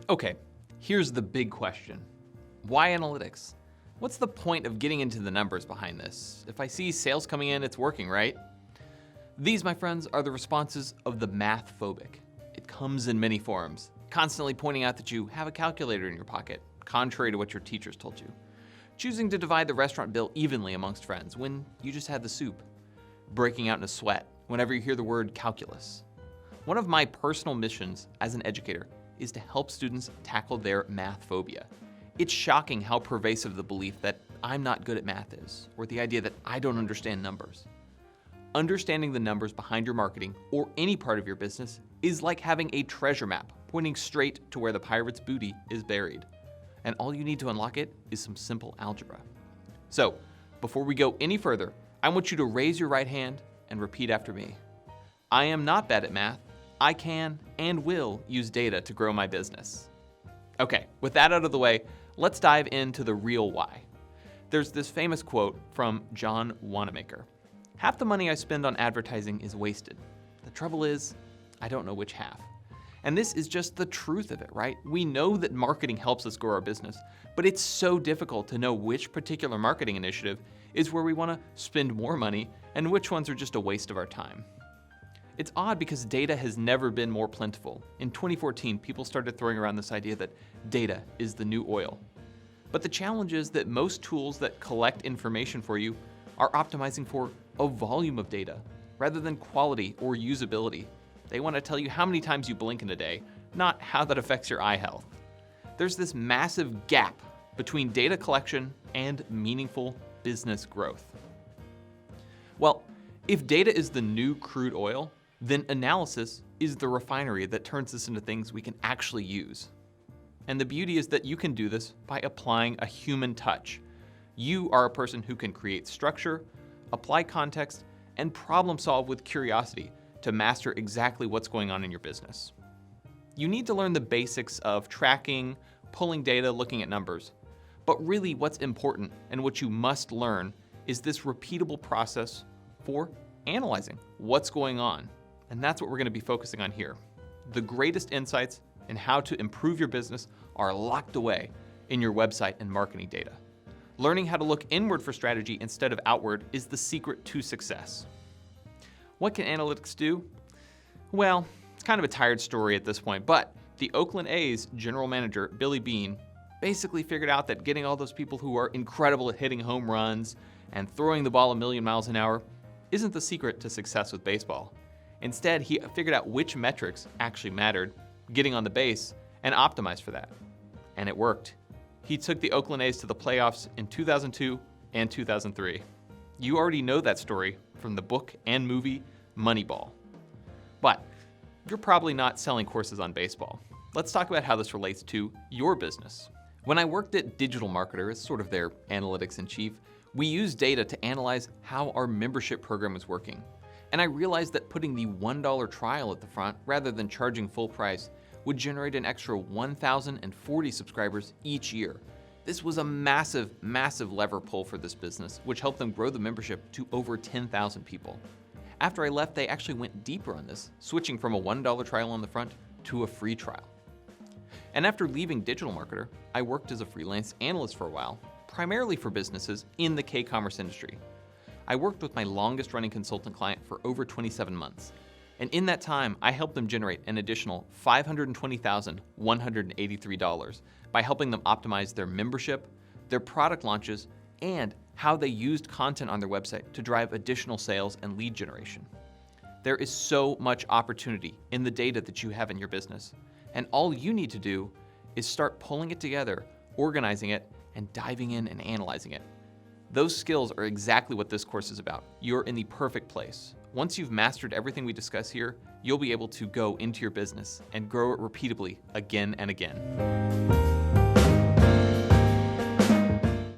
Okay, here's the big question. Why analytics? What's the point of getting into the numbers behind this? If I see sales coming in, it's working, right? These, my friends, are the responses of the Mathphobic. It comes in many forms, constantly pointing out that you have a calculator in your pocket, contrary to what your teachers told you. Choosing to divide the restaurant bill evenly amongst friends when you just had the soup. Breaking out in a sweat whenever you hear the word calculus. One of my personal missions as an educator is to help students tackle their math phobia. It's shocking how pervasive the belief that I'm not good at math is, or the idea that I don't understand numbers. Understanding the numbers behind your marketing or any part of your business is like having a treasure map pointing straight to where the pirate's booty is buried. And all you need to unlock it is some simple algebra. So, before we go any further, I want you to raise your right hand and repeat after me. I am not bad at math. I can and will use data to grow my business. Okay, with that out of the way, let's dive into the real why. There's this famous quote from John Wanamaker. Half the money I spend on advertising is wasted. The trouble is, I don't know which half. And this is just the truth of it, right? We know that marketing helps us grow our business, but it's so difficult to know which particular marketing initiative is where we want to spend more money and which ones are just a waste of our time. It's odd because data has never been more plentiful. In 2014, people started throwing around this idea that data is the new oil. But the challenge is that most tools that collect information for you are optimizing for a volume of data rather than quality or usability. They want to tell you how many times you blink in a day, not how that affects your eye health. There's this massive gap between data collection and meaningful business growth. Well, if data is the new crude oil, then analysis is the refinery that turns this into things we can actually use. And the beauty is that you can do this by applying a human touch. You are a person who can create structure, apply context, and problem solve with curiosity to master exactly what's going on in your business. You need to learn the basics of tracking, pulling data, looking at numbers. But really what's important and what you must learn is this repeatable process for analyzing what's going on. And that's what we're going to be focusing on here. The greatest insights in how to improve your business are locked away in your website and marketing data. Learning how to look inward for strategy instead of outward is the secret to success. What can analytics do? Well, it's kind of a tired story at this point, but the Oakland A's general manager, Billy Beane, basically figured out that getting all those people who are incredible at hitting home runs and throwing the ball a million miles an hour isn't the secret to success with baseball. Instead, he figured out which metrics actually mattered, getting on the base, and optimized for that. And it worked. He took the Oakland A's to the playoffs in 2002 and 2003. You already know that story from the book and movie Moneyball. But you're probably not selling courses on baseball. Let's talk about how this relates to your business. When I worked at Digital Marketer as sort of their analytics in chief, we used data to analyze how our membership program was working. And I realized that putting the $1 trial at the front rather than charging full price would generate an extra 1,040 subscribers each year. This was a massive, massive lever pull for this business, which helped them grow the membership to over 10,000 people. After I left, they actually went deeper on this, switching from a $1 trial on the front to a free trial. And after leaving Digital Marketer, I worked as a freelance analyst for a while, primarily for businesses in the K-commerce industry. I worked with my longest running consultant client for over 27 months. And in that time, I helped them generate an additional $520,183 by helping them optimize their membership, their product launches, and how they used content on their website to drive additional sales and lead generation. There is so much opportunity in the data that you have in your business. And all you need to do is start pulling it together, organizing it, and diving in and analyzing it. Those skills are exactly what this course is about. You're in the perfect place. Once you've mastered everything we discuss here, you'll be able to go into your business and grow it repeatably again and again.